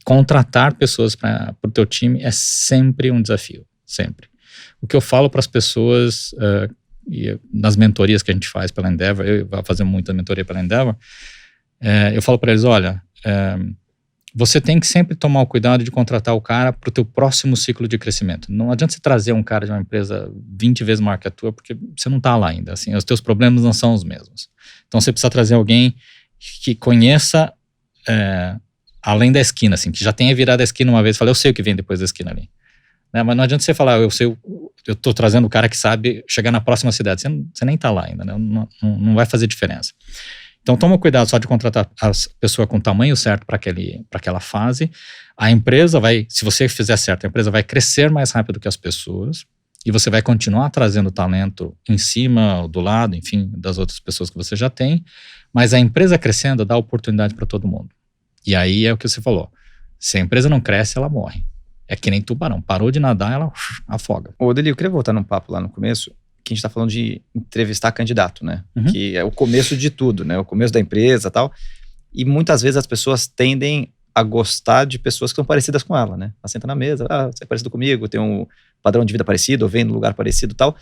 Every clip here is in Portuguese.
contratar pessoas para o teu time é sempre um desafio, sempre. O que eu falo para as pessoas, e nas mentorias que a gente faz pela Endeavor, eu vou fazer muita mentoria pela Endeavor, eu falo para eles, olha, você tem que sempre tomar o cuidado de contratar o cara para o teu próximo ciclo de crescimento. Não adianta você trazer um cara de uma empresa 20 vezes maior que a tua, porque você não está lá ainda. Assim, os teus problemas não são os mesmos. Então você precisa trazer alguém que conheça além da esquina, assim, que já tenha virado a esquina uma vez e fala, eu sei o que vem depois da esquina ali. Né? Mas não adianta você falar, eu estou trazendo o cara que sabe chegar na próxima cidade. Você nem está lá ainda, né? Não vai fazer diferença. Então toma cuidado só de contratar a pessoa com o tamanho certo para aquela fase. A empresa se você fizer certo, a empresa vai crescer mais rápido que as pessoas e você vai continuar trazendo talento em cima ou do lado, enfim, das outras pessoas que você já tem, mas a empresa crescendo dá oportunidade para todo mundo. E aí é o que você falou, se a empresa não cresce, ela morre. É que nem tubarão, parou de nadar, ela afoga. Ô, Deli, eu queria voltar num papo lá no começo, que a gente tá falando de entrevistar candidato, né? Uhum. Que é o começo de tudo, né? O começo da empresa e tal. E muitas vezes as pessoas tendem a gostar de pessoas que são parecidas com ela, né? Ela senta na mesa, você é parecido comigo, tem um padrão de vida parecido, ou vem num lugar parecido e tal.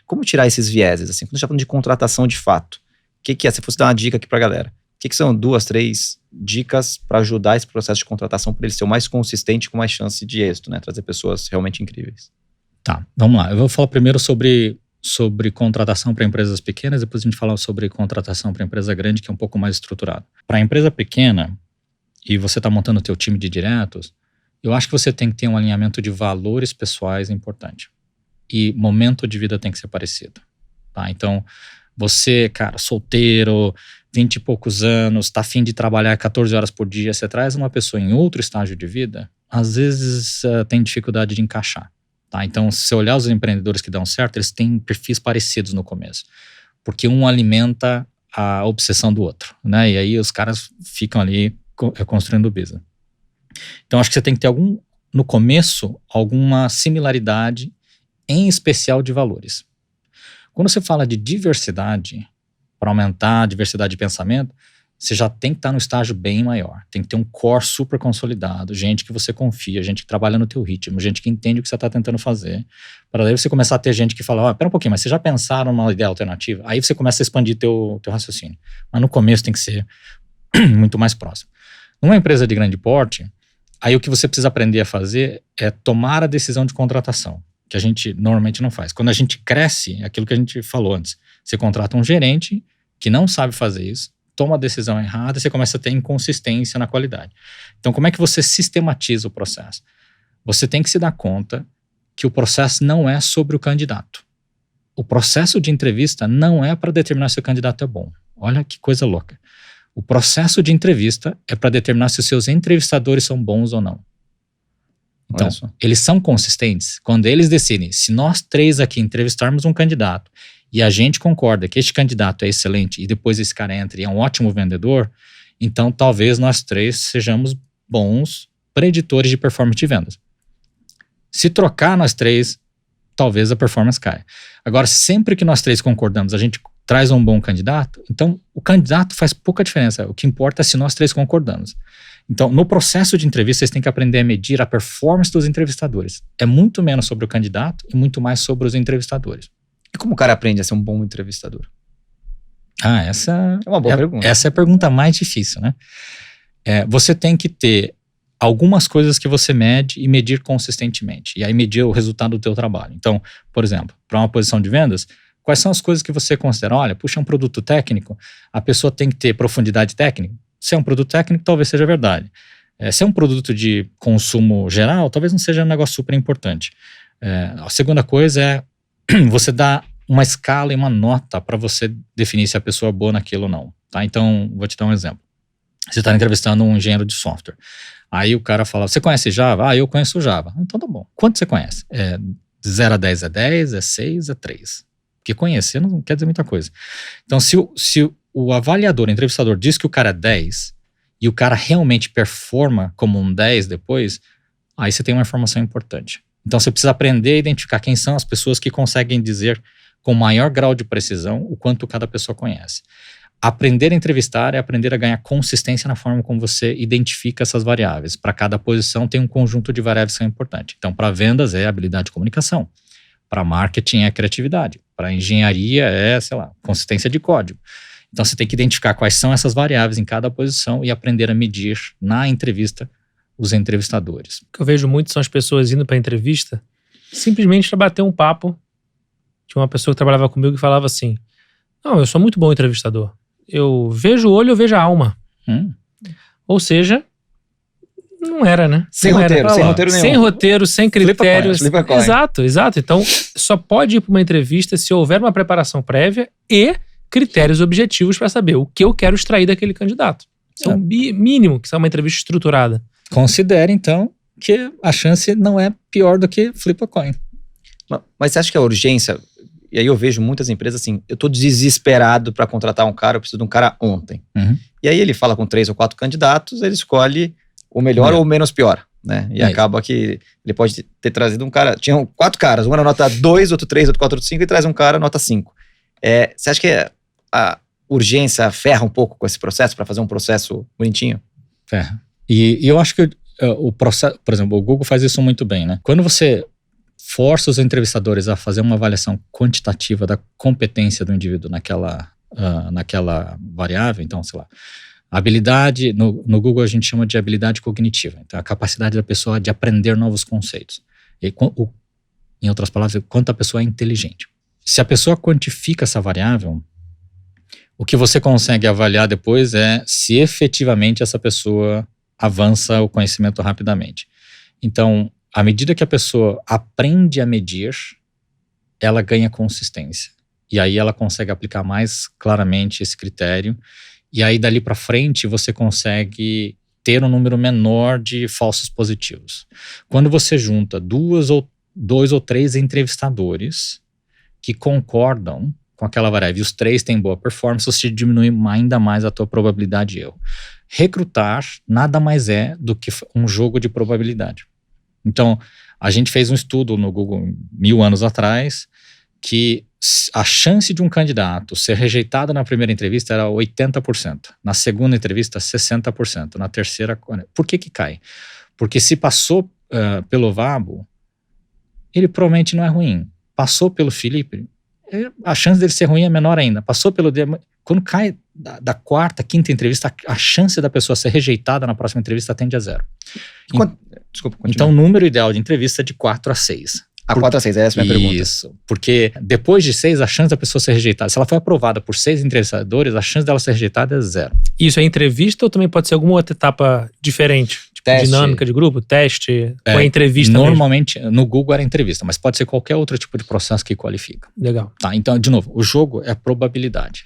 Como tirar esses vieses, assim? Quando a gente tá falando de contratação de fato, o que é? Se fosse dar uma dica aqui pra galera, o que são 2, 3 dicas para ajudar esse processo de contratação para ele ser o mais consistente com mais chance de êxito, né? Trazer pessoas realmente incríveis. Tá, vamos lá. Eu vou falar primeiro sobre contratação para empresas pequenas, depois a gente fala sobre contratação para empresa grande, que é um pouco mais estruturado. Para empresa pequena, e você está montando o teu time de diretos, eu acho que você tem que ter um alinhamento de valores pessoais importante. E momento de vida tem que ser parecido. Tá? Então, você, cara, solteiro, 20 e poucos anos, tá afim de trabalhar 14 horas por dia, você traz uma pessoa em outro estágio de vida, às vezes tem dificuldade de encaixar. Tá? Então, se você olhar os empreendedores que dão certo, eles têm perfis parecidos no começo. Porque um alimenta a obsessão do outro. Né? E aí os caras ficam ali construindo o business. Então, acho que você tem que ter no começo, alguma similaridade, em especial de valores. Quando você fala de diversidade, para aumentar a diversidade de pensamento, você já tem que estar no estágio bem maior. Tem que ter um core super consolidado, gente que você confia, gente que trabalha no teu ritmo, gente que entende o que você está tentando fazer. Para daí você começar a ter gente que fala, pera um pouquinho, mas vocês já pensaram numa ideia alternativa? Aí você começa a expandir teu raciocínio. Mas no começo tem que ser muito mais próximo. Numa empresa de grande porte, aí o que você precisa aprender a fazer é tomar a decisão de contratação, que a gente normalmente não faz. Quando a gente cresce, é aquilo que a gente falou antes, você contrata um gerente que não sabe fazer isso, toma a decisão errada e você começa a ter inconsistência na qualidade. Então, como é que você sistematiza o processo? Você tem que se dar conta que o processo não é sobre o candidato. O processo de entrevista não é para determinar se o candidato é bom. Olha que coisa louca. O processo de entrevista é para determinar se os seus entrevistadores são bons ou não. Então, eles são consistentes quando eles decidem, se nós 3 aqui entrevistarmos um candidato e a gente concorda que este candidato é excelente e depois esse cara entra e é um ótimo vendedor, então talvez nós 3 sejamos bons preditores de performance de vendas. Se trocar nós 3, talvez a performance caia. Agora, sempre que nós 3 concordamos, a gente traz um bom candidato, então o candidato faz pouca diferença. O que importa é se nós 3 concordamos. Então, no processo de entrevista, vocês têm que aprender a medir a performance dos entrevistadores. É muito menos sobre o candidato e muito mais sobre os entrevistadores. E como o cara aprende a ser um bom entrevistador? Essa é uma boa pergunta. Essa é a pergunta mais difícil, né? Você tem que ter algumas coisas que você mede e medir consistentemente. E aí medir o resultado do teu trabalho. Então, por exemplo, para uma posição de vendas, quais são as coisas que você considera? Olha, puxa, um produto técnico, a pessoa tem que ter profundidade técnica. Se é um produto técnico, talvez seja verdade. Se é um produto de consumo geral, talvez não seja um negócio super importante. A segunda coisa é você dar uma escala e uma nota para você definir se a pessoa é boa naquilo ou não. Tá? Então, vou te dar um exemplo. Você está entrevistando um engenheiro de software. Aí o cara fala, você conhece Java? Eu conheço Java. Então tá bom. Quanto você conhece? 0 a 10 é 10, é 6, é 3. Porque conhecer não quer dizer muita coisa. Então, se o avaliador, o entrevistador, diz que o cara é 10 e o cara realmente performa como um 10 depois, aí você tem uma informação importante. Então, você precisa aprender a identificar quem são as pessoas que conseguem dizer com maior grau de precisão o quanto cada pessoa conhece. Aprender a entrevistar é aprender a ganhar consistência na forma como você identifica essas variáveis. Para cada posição tem um conjunto de variáveis que são importantes. Então, para vendas é habilidade de comunicação. Para marketing é criatividade. Para engenharia é, consistência de código. Então, você tem que identificar quais são essas variáveis em cada posição e aprender a medir na entrevista os entrevistadores. O que eu vejo muito são as pessoas indo para a entrevista simplesmente para bater um papo. Tinha uma pessoa que trabalhava comigo que falava assim: não, eu sou muito bom entrevistador. Eu vejo o olho, eu vejo a alma. Ou seja, não era, né? Sem não roteiro, era. sem roteiro nenhum. Sem roteiro, sem critérios. Flip a coin. Exato. Então, só pode ir para uma entrevista se houver uma preparação prévia e critérios objetivos para saber o que eu quero extrair daquele candidato. Isso é um mínimo que é uma entrevista estruturada. Considere, então, que a chance não é pior do que flip a coin. Mas você acha que a urgência... E aí eu vejo muitas empresas assim, eu tô desesperado para contratar um cara, eu preciso de um cara ontem. E aí ele fala com 3 ou 4 candidatos, ele escolhe o melhor ou o menos pior, né? E acaba que ele pode ter trazido um cara... Tinham 4 caras, um era nota 2, outro 3, outro 4, outro 5, e traz um cara nota 5. Você acha que a urgência ferra um pouco com esse processo, para fazer um processo bonitinho? Ferra. E eu acho que o processo... Por exemplo, o Google faz isso muito bem, né? Quando você força os entrevistadores a fazer uma avaliação quantitativa da competência do indivíduo naquela variável, então, habilidade, no Google a gente chama de habilidade cognitiva, então a capacidade da pessoa de aprender novos conceitos. E, em outras palavras, quanto a pessoa é inteligente. Se a pessoa quantifica essa variável, o que você consegue avaliar depois é se efetivamente essa pessoa avança o conhecimento rapidamente. Então, à medida que a pessoa aprende a medir, ela ganha consistência. E aí ela consegue aplicar mais claramente esse critério. E aí dali para frente você consegue ter um número menor de falsos positivos. Quando você junta 2 ou 3 entrevistadores que concordam com aquela variável e os 3 têm boa performance, você diminui ainda mais a tua probabilidade de erro. Recrutar nada mais é do que um jogo de probabilidade. Então, a gente fez um estudo no Google 1000 anos atrás que a chance de um candidato ser rejeitado na primeira entrevista era 80%. Na segunda entrevista, 60%. Na terceira, 40%. Por que cai? Porque se passou pelo Vabo, ele provavelmente não é ruim. Passou pelo Felipe, a chance dele ser ruim é menor ainda. Passou pelo... Quando cai da quarta, quinta entrevista, a chance da pessoa ser rejeitada na próxima entrevista tende a 0. Desculpa, continua. Então, o número ideal de entrevista é de 4 a 6. 4 a 6, essa é a minha pergunta. Isso, porque depois de 6, a chance da pessoa ser rejeitada, se ela foi aprovada por 6 entrevistadores, a chance dela ser rejeitada é 0. Isso é entrevista ou também pode ser alguma outra etapa diferente? Tipo dinâmica de grupo, teste, ou é entrevista normalmente, mesmo? No Google era entrevista, mas pode ser qualquer outro tipo de processo que qualifica. Legal. Tá, então, de novo, o jogo é probabilidade.